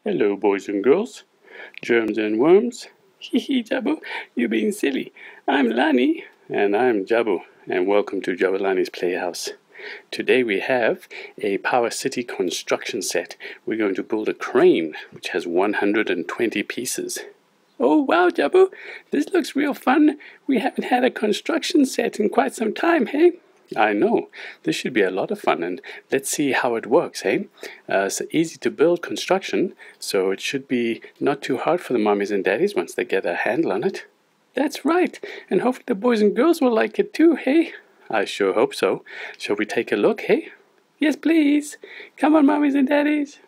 Hello, boys and girls, germs and worms. Hee Jabu, you're being silly. I'm Lani. And I'm Jabu, and welcome to Jabulani's Playhouse. Today we have a Power City construction set. We're going to build a crane, which has 120 pieces. Oh wow, Jabu, this looks real fun. We haven't had a construction set in quite some time, hey? I know, this should be a lot of fun, and let's see how it works, hey? It's easy to build construction, so it should be not too hard for the mommies and daddies once they get a handle on it. That's right, and hopefully the boys and girls will like it too, hey? I sure hope so. Shall we take a look, hey? Yes, please. Come on, mommies and daddies.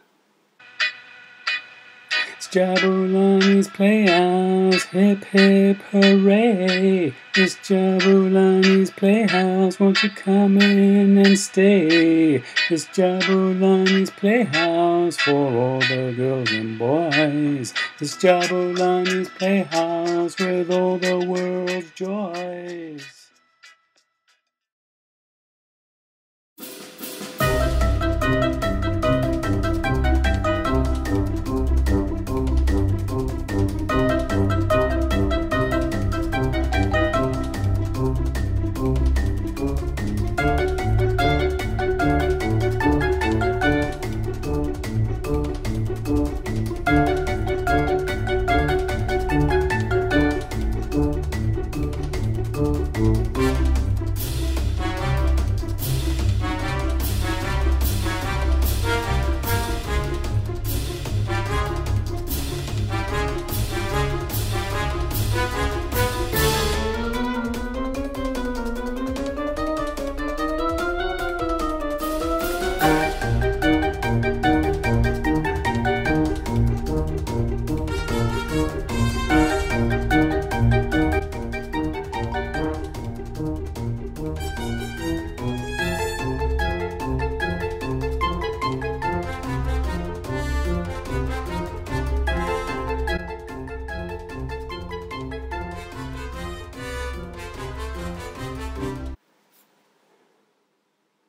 It's Jabulani's Playhouse, hip hip hooray. It's Jabulani's Playhouse, won't you come in and stay? It's Jabulani's Playhouse for all the girls and boys. It's Jabulani's Playhouse with all the world's joys.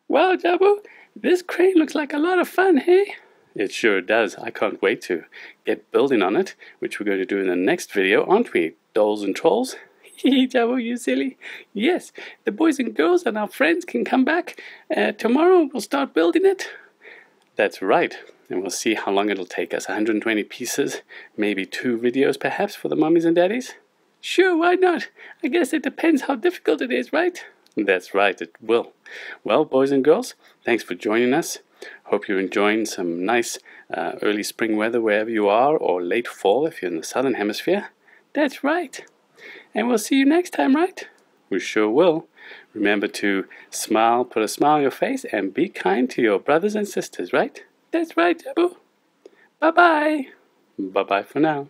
Wow, Jabu, this crane looks like a lot of fun, hey? It sure does. I can't wait to get building on it, which we're going to do in the next video, aren't we, dolls and trolls? Hee Jabu, you silly. Yes, the boys and girls and our friends can come back. Tomorrow we'll start building it. That's right. And we'll see how long it'll take us. 120 pieces, maybe 2 videos perhaps for the mummies and daddies? Sure, why not? I guess it depends how difficult it is, right? That's right, it will. Well, boys and girls, thanks for joining us. Hope you're enjoying some nice early spring weather wherever you are, or late fall if you're in the southern hemisphere. That's right. And we'll see you next time, right? We sure will. Remember to smile, put a smile on your face, and be kind to your brothers and sisters, right? That's right, Jabu. Bye-bye. Bye-bye for now.